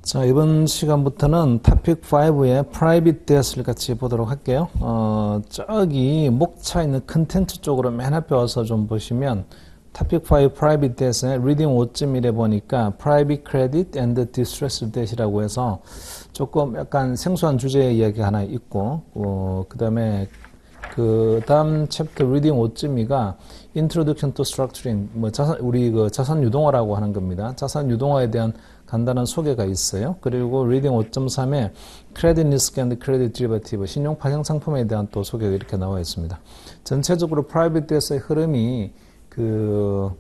자, 이번 시간부터는 토픽 5의 private debt을 같이 보도록 할게요. 저기 목차 있는 컨텐츠 쪽으로 맨 앞에 와서 좀 보시면 토픽 5 private debt에 reading 5.1에 보니까 private credit and distressed debt이라고 해서 조금 약간 생소한 주제의 이야기 하나 있고, 그 다음에 그 다음 챕터 리딩 5.2가 Introduction to Structuring, 우리 그 자산 유동화라고 하는 겁니다. 자산 유동화에 대한 간단한 소개가 있어요. 그리고 리딩 5.3에 Credit Risk and Credit Derivative, 신용 파생 상품에 대한 또 소개가 이렇게 나와 있습니다. 전체적으로 Private Debt의 흐름이 그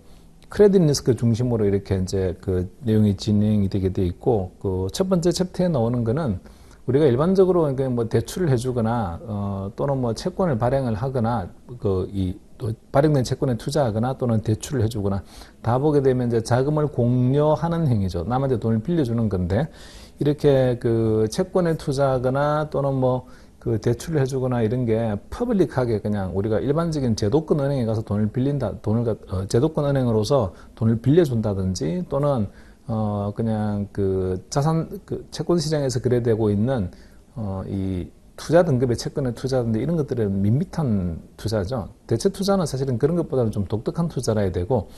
크레딧 리스크 중심으로 이렇게 이제 그 내용이 진행이 되게 돼 있고, 그 첫 번째 챕터에 나오는 거는 우리가 일반적으로 뭐 대출을 해주거나 또는 뭐 채권을 발행을 하거나 발행된 채권에 투자하거나 또는 대출을 해주거나 다 보게 되면 이제 자금을 공여하는 행위죠. 남한테 돈을 빌려주는 건데, 이렇게 그 채권에 투자하거나 또는 뭐 그 대출을 해주거나 이런 게 퍼블릭하게 그냥 우리가 일반적인 제도권 은행에 가서 돈을 빌린다, 제도권 은행으로서 돈을 빌려준다든지 또는 그냥 그 채권 시장에서 거래되고 있는 이 투자 등급의 채권에 투자하는데 이런 것들은 밋밋한 투자죠. 대체 투자는 사실은 그런 것보다는 좀 독특한 투자라 해야 되고,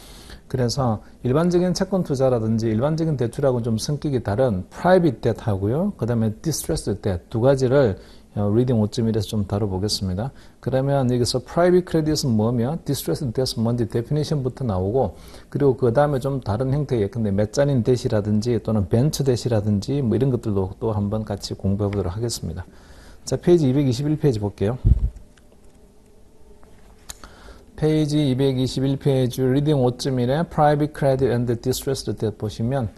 그래서 일반적인 채권 투자라든지 일반적인 대출하고는 좀 성격이 다른 프라이빗 뎃하고요. 그 다음에 디스트레스 뎃 두 가지를 리딩 5.1에서 좀 다뤄보겠습니다. 그러면 여기서 프라이빗 크레딧은 뭐며 디스트레스 뎃은 뭔지 데피니션부터 나오고, 그리고 그 다음에 좀 다른 형태의 근데 메자닌 뎃이라든지 또는 벤처 뎃이라든지 뭐 이런 것들도 또 한번 같이 공부해 보도록 하겠습니다. 자, 페이지 221페이지 볼게요. 페이지 221페이지 리딩 5.1에 Private Credit and Distressed Debt 보시면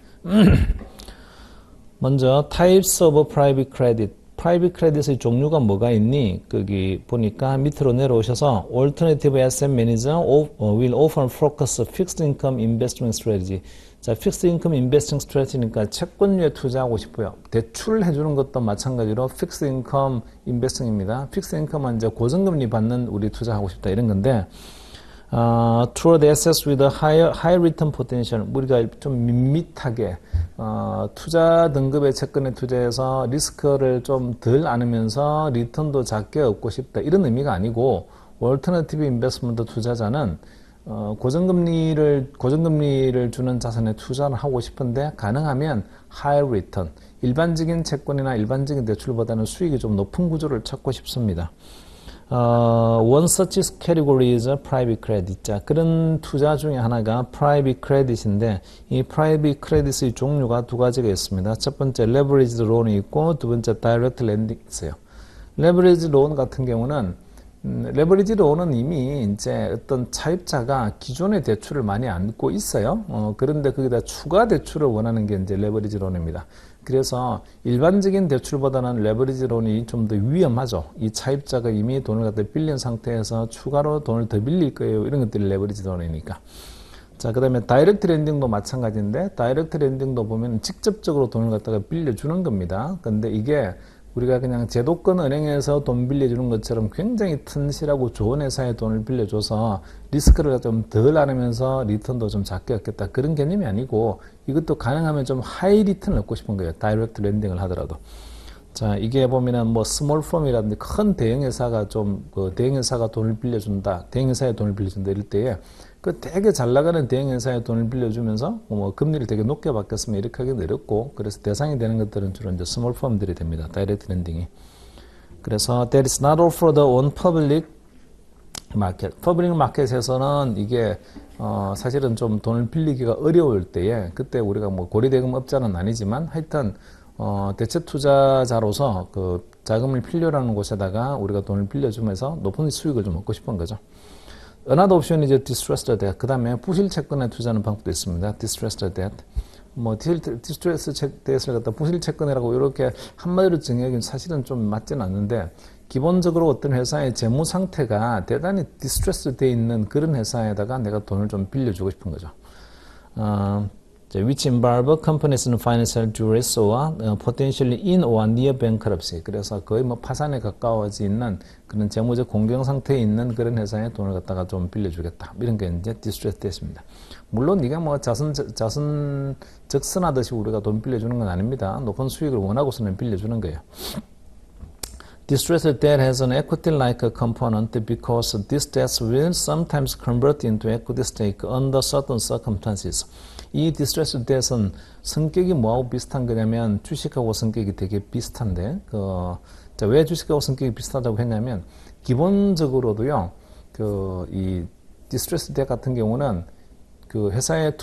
먼저 Types of Private Credit, Private Credit의 종류가 뭐가 있니? 거기 보니까 밑으로 내려오셔서 Alternative Asset Manager will often focus Fixed Income Investment Strategy. 자, Fixed Income Investing Strategy니까 채권류에 투자하고 싶어요. 대출을 해주는 것도 마찬가지로 Fixed Income Investing입니다. Fixed Income은 이제 고정금리 받는 우리 투자하고 싶다 이런 건데, toward assets with a high return potential, 우리가 좀 밋밋하게 투자 등급의 채권에 투자해서 리스크를 좀 덜 안으면서 리턴도 작게 얻고 싶다 이런 의미가 아니고, Alternative Investment 투자자는 고정금리를 주는 자산에 투자를 하고 싶은데 가능하면 high return, 일반적인 채권이나 일반적인 대출보다는 수익이 좀 높은 구조를 찾고 싶습니다. One such category is private credit. 자, 그런 투자 중에 하나가 private credit인데, 이 private credit의 종류가 두 가지가 있습니다. 첫 번째 leveraged loan이 있고, 두 번째 direct lending 있어요. leveraged loan 같은 경우는 레버리지 론은 이미 이제 어떤 차입자가 기존의 대출을 많이 안고 있어요. 그런데 거기다 추가 대출을 원하는 게 이제 레버리지 론입니다. 그래서 일반적인 대출보다는 레버리지 론이 좀 더 위험하죠. 이 차입자가 이미 돈을 갖다 빌린 상태에서 추가로 돈을 더 빌릴 거예요. 이런 것들이 레버리지 론이니까. 자, 그 다음에 다이렉트 렌딩도 마찬가지인데, 다이렉트 렌딩도 보면 직접적으로 돈을 갖다가 빌려주는 겁니다. 근데 이게 우리가 그냥 제도권 은행에서 돈 빌려주는 것처럼 굉장히 튼실하고 좋은 회사에 돈을 빌려줘서 리스크를 좀 덜 안으면서 리턴도 좀 작게 얻겠다 그런 개념이 아니고, 이것도 가능하면 좀 하이 리턴을 얻고 싶은 거예요. 다이렉트 렌딩을 하더라도. 자, 이게 보면은 뭐 스몰 펌이라든지 큰 대형회사가 대형회사가 돈을 빌려준다, 대형회사에 돈을 빌려준다 이럴 때에 그 되게 잘 나가는 대형회사에 돈을 빌려주면서 뭐 금리를 되게 높게 받겠으면 이렇게 하기는 어렵고, 그래서 대상이 되는 것들은 주로 이제 스몰 펌들이 됩니다. 다이렉트 렌딩이. 그래서 that is not offered on public market. 퍼블릭 마켓에서는 이게 사실은 좀 돈을 빌리기가 어려울 때에, 그때 우리가 뭐 고리대금업자는 아니지만 하여튼 대체 투자자로서 그 자금을 필요로 하는 곳에다가 우리가 돈을 빌려주면서 높은 수익을 좀 얻고 싶은 거죠. Another option is distressed debt. 그 다음에 부실 채권에 투자하는 방법도 있습니다. distressed debt. 뭐 distressed debt을 갖다 부실 채권이라고 이렇게 한마디로 정의하기는 사실은 좀 맞지는 않는데, 기본적으로 어떤 회사의 재무 상태가 대단히 디스트레스 돼 있는 그런 회사에다가 내가 돈을 좀 빌려주고 싶은 거죠. which involve companies in financial duress or potentially in or near bankruptcy. 그래서 거의 뭐 파산에 가까워지 있는 그런 재무적 공경 상태에 있는 그런 회사에 돈을 갖다가 좀 빌려주겠다. 이런 게 이제 distressed debt입니다. 물론 네가 뭐 자선 적선하듯이 우리가 돈 빌려주는 건 아닙니다. 높은 수익을 원하고서는 빌려주는 거예요. Distressed debt has an equity-like component because these debts will sometimes convert into equity stake under certain circumstances. 이 distressed debt은 성격이 뭐하고 비슷한 거냐면 주식하고 성격이 되게 비슷한데 왜 주식하고 성격이 비슷하다고 했냐면 기본적으로도요 이 distressed debt 같은 경우는 그 회사의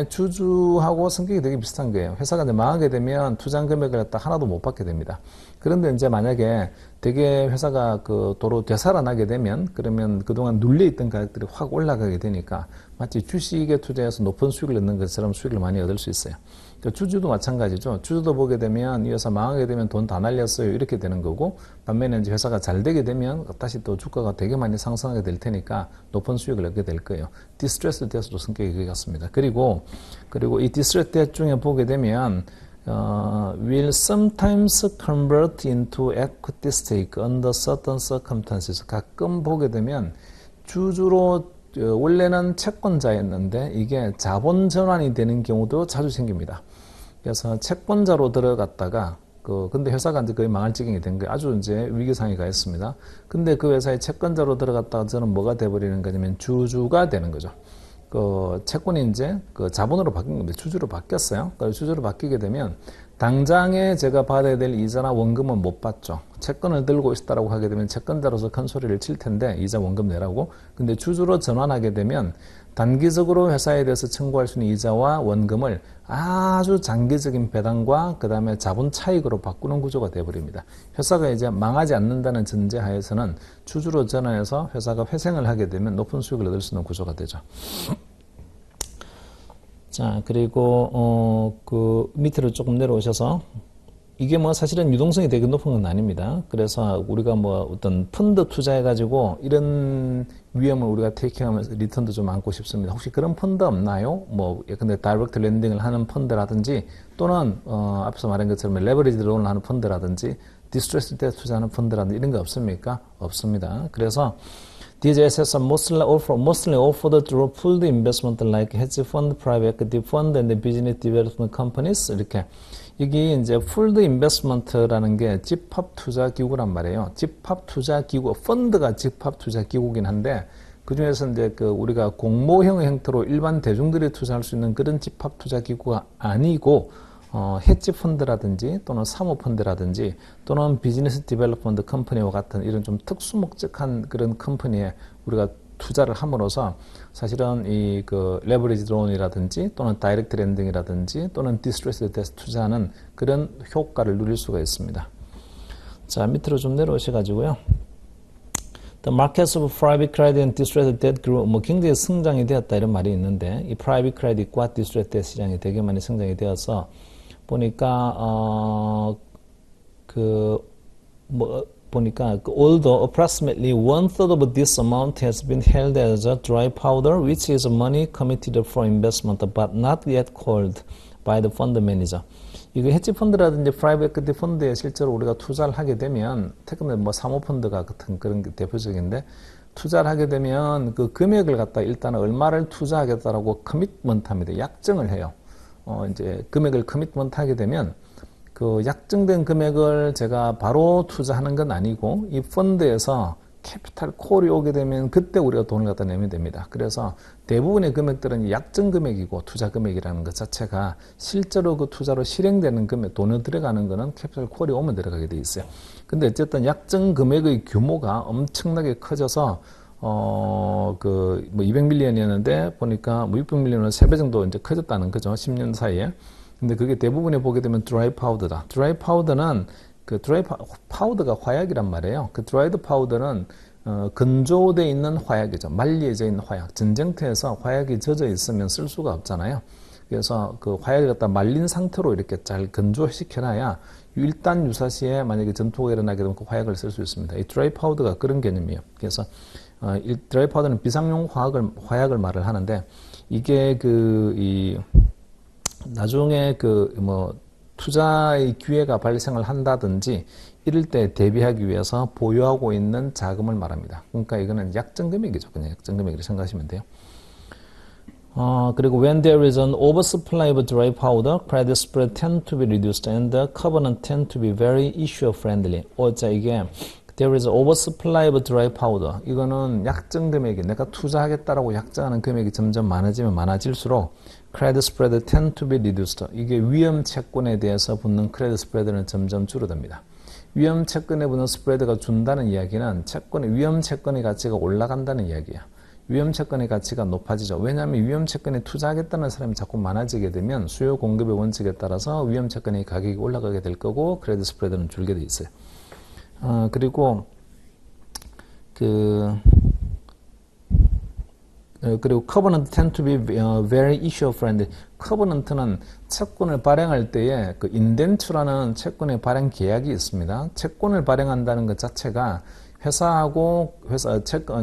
주주하고 성격이 되게 비슷한 거예요. 회사가 이제 망하게 되면 투자한 금액을 갖다 하나도 못 받게 됩니다. 그런데 이제 만약에 되게 회사가 도로 되살아나게 되면 그러면 그동안 눌려있던 가격들이 확 올라가게 되니까 마치 주식에 투자해서 높은 수익을 얻는 것처럼 수익을 많이 얻을 수 있어요. 그러니까 주주도 마찬가지죠. 주주도 보게 되면 이 회사 망하게 되면 돈 다 날렸어요. 이렇게 되는 거고 반면에 이제 회사가 잘 되게 되면 다시 또 주가가 되게 많이 상승하게 될 테니까 높은 수익을 얻게 될 거예요. 디스트레스 데스도 성격이 그게 같습니다. 그리고 이 디스트레스 데 중에 보게 되면 will sometimes convert into equity stake under certain circumstances. 가끔 보게 되면 주주로 원래는 채권자였는데 이게 자본 전환이 되는 경우도 자주 생깁니다. 그래서 채권자로 들어갔다가 근데 회사가 이제 거의 망할 지경이 된 거예요. 아주 이제 위기 상황이 가했습니다. 근데 그 회사에 채권자로 들어갔다가 저는 뭐가 돼버리는 거냐면 주주가 되는 거죠. 채권이 이제 자본으로 바뀐 겁니다. 주주로 바뀌었어요. 주주로 바뀌게 되면 당장에 제가 받아야 될 이자나 원금은 못 받죠. 채권을 들고 있다라고 하게 되면 채권자로서 큰 소리를 칠 텐데 이자 원금 내라고. 근데 주주로 전환하게 되면 단기적으로 회사에 대해서 청구할 수 있는 이자와 원금을 아주 장기적인 배당과 그 다음에 자본 차익으로 바꾸는 구조가 되어버립니다. 회사가 이제 망하지 않는다는 전제하에서는 주주로 전환해서 회사가 회생을 하게 되면 높은 수익을 얻을 수 있는 구조가 되죠. 자, 그리고 밑으로 조금 내려오셔서 이게 뭐 사실은 유동성이 되게 높은 건 아닙니다. 그래서 우리가 뭐 어떤 펀드 투자해가지고 이런 위험을 우리가 테이킹하면서 리턴도 좀 안고 싶습니다. 혹시 그런 펀드 없나요? 뭐 예컨대 다이렉트 랜딩을 하는 펀드라든지 또는 앞서 말한 것처럼 레버리지 론을 하는 펀드라든지 디스트레스 때 투자하는 펀드라든지 이런 거 없습니까? 없습니다. 그래서 These assets are mostly offered through pooled investment like hedge fund, private equity fund, and the business development companies. 이렇게. 이게 이제 pooled investment라는 게 집합 투자 기구란 말이에요. 집합 투자 기구, 펀드가 집합 투자 기구긴 한데, 그 중에서 이제 우리가 공모형 형태로 일반 대중들이 투자할 수 있는 그런 집합 투자 기구가 아니고, 헤지 펀드라든지 또는 사모펀드라든지 또는 비즈니스 디벨롭먼트 컴퍼니와 같은 이런 좀 특수 목적한 그런 컴퍼니에 우리가 투자를 함으로써 사실은 이 레버리지 론이라든지 또는 다이렉트 랜딩이라든지 또는 디스트레스 데스 투자하는 그런 효과를 누릴 수가 있습니다. 자, 밑으로 좀 내려오셔가지고요. The markets of private credit and distressed debt grew. 뭐 굉장히 성장이 되었다 이런 말이 있는데 이 private credit과 distressed debt 시장이 되게 많이 성장이 되어서 보니까 although approximately 1/3 of this amount has been held as a dry powder, which is money committed for investment but not yet called by the fund manager. 이거 헤지 펀드라든지 프라이빗 에퀴티 펀드에 실제로 우리가 투자를 하게 되면, 특히 뭐 사모펀드가 같은 그런 게 대표적인데, 투자를 하게 되면 그 금액을 갖다 일단 얼마를 투자하겠다라고 커미트먼트 합니다. 약정을 해요. 이제 금액을 커미트먼트 하게 되면 그 약정된 금액을 제가 바로 투자하는 건 아니고 이 펀드에서 캐피탈 콜이 오게 되면 그때 우리가 돈을 갖다 내면 됩니다. 그래서 대부분의 금액들은 약정 금액이고 투자 금액이라는 것 자체가 실제로 그 투자로 실행되는 금액, 돈을 들어가는 거는 캐피탈 콜이 오면 들어가게 돼 있어요. 근데 어쨌든 약정 금액의 규모가 엄청나게 커져서 뭐 200밀리언이었는데 보니까 뭐 600밀리언은 3배 정도 이제 커졌다는 거죠. 10년 사이에. 근데 그게 대부분에 보게 되면 드라이 파우더다. 드라이 파우더는 파우더가 화약이란 말이에요. 그 드라이드 파우더는 건조되어 있는 화약이죠. 말리해져 있는 화약. 전쟁터에서 화약이 젖어 있으면 쓸 수가 없잖아요. 그래서 그 화약을 갖다 말린 상태로 이렇게 잘 건조시켜놔야 일단 유사시에 만약에 전투가 일어나게 되면 그 화약을 쓸 수 있습니다. 이 드라이 파우더가 그런 개념이에요. 그래서 이 드라이 파우더는 비상용 화약을 말을 하는데 이게 나중에 투자의 기회가 발생을 한다든지 이럴 때 대비하기 위해서 보유하고 있는 자금을 말합니다. 그러니까 이거는 약정 금액이죠. 그냥 약정 금액으로 생각하시면 돼요. 그리고 when there is an oversupply of dry powder, credit spread tend to be reduced and the covenant tend to be very issuer friendly. 자, 이게 there is an oversupply of dry powder. 이거는 약정 금액이 내가 투자하겠다라고 약정하는 금액이 점점 많아지면 많아질수록 credit spread tend to be reduced. 이게 위험 채권에 대해서 붙는 credit spread는 점점 줄어듭니다. 위험 채권에 붙는 스프레드가 준다는 이야기는 위험 채권의 가치가 올라간다는 이야기야. 위험 채권의 가치가 높아지죠. 왜냐하면 위험 채권에 투자하겠다는 사람이 자꾸 많아지게 되면 수요 공급의 원칙에 따라서 위험 채권의 가격이 올라가게 될 거고 크레딧 스프레드는 줄게 돼 있어요. 그리고 covenant tend to be very issuer friendly. covenant는 채권을 발행할 때에 인덴처라는 채권의 발행 계약이 있습니다. 채권을 발행한다는 것 자체가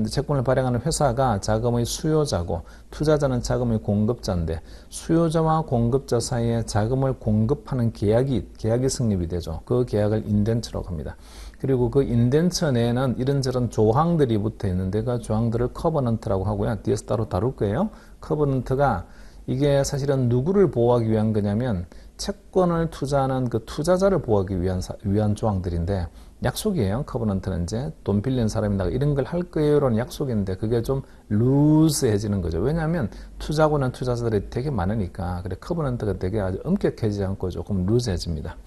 채권을 발행하는 회사가 자금의 수요자고 투자자는 자금의 공급자인데 수요자와 공급자 사이에 자금을 공급하는 계약이 성립이 되죠. 그 계약을 인덴처라고 합니다. 그리고 그 인덴처 내에는 이런저런 조항들이 붙어 있는데 그 조항들을 커버넌트라고 하고요. 뒤에서 따로 다룰 거예요. 커버넌트가 이게 사실은 누구를 보호하기 위한 거냐면 채권을 투자하는 그 투자자를 보호하기 위한 조항들인데 약속이에요. 커버넌트는 이제 돈 빌린 사람이 나가 이런 걸 할 거예요라는 약속인데 그게 좀 루즈해지는 거죠. 왜냐하면 투자하고는 투자자들이 되게 많으니까 그래 커버넌트가 되게 아주 엄격해지지 않고 조금 루즈해집니다.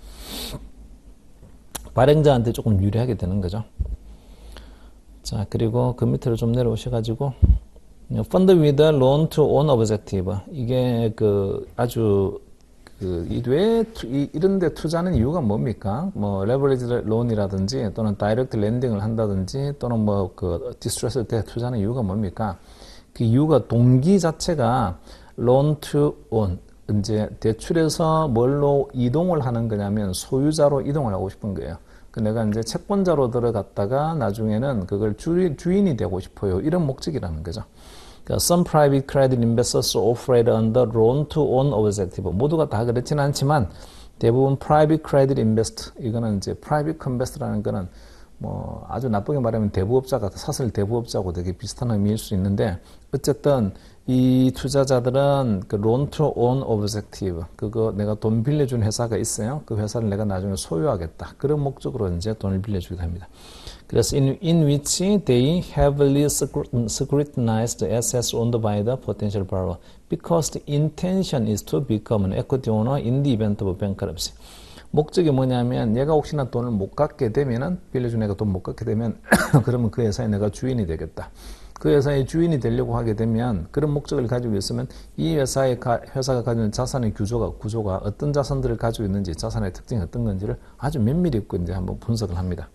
발행자한테 조금 유리하게 되는 거죠. 자, 그리고 그 밑으로 좀 내려오셔가지고 fund with a loan to own objective. 이게 이런 데 투자하는 이유가 뭡니까? 레버리지 론이라든지 또는 다이렉트 랜딩을 한다든지 또는 디스트레스 때 투자하는 이유가 뭡니까? 그 이유가 동기 자체가 loan to own. 이제 대출해서 뭘로 이동을 하는 거냐면 소유자로 이동을 하고 싶은 거예요. 내가 이제 채권자로 들어갔다가 나중에는 그걸 주인이 되고 싶어요. 이런 목적이라는 거죠. Some private credit investors operate under loan to own objective. 모두가 다 그렇지는 않지만 대부분 private credit invest 이거는 이제 private invest라는 거는 아주 나쁘게 말하면 사설 대부업자하고 되게 비슷한 의미일 수 있는데 어쨌든 이 투자자들은 그 loan to own objective 그거 내가 돈 빌려준 회사가 있어요. 그 회사를 내가 나중에 소유하겠다. 그런 목적으로 이제 돈을 빌려주기도 합니다. 그래서 in which they heavily scrutinize the assets owned by the potential borrower because the intention is to become an equity owner in the event of bankruptcy. 목적이 뭐냐면 얘가 혹시나 돈을 못 갚게 되면은 빌려준 애가 돈 못 갚게 되면 그러면 그 회사에 내가 주인이 되겠다. 그 회사의 주인이 되려고 하게 되면 그런 목적을 가지고 있으면 이 회사가 가지고 있는 자산의 구조가 어떤 자산들을 가지고 있는지 자산의 특징이 어떤 건지를 아주 면밀히 있고 이제 한번 분석을 합니다.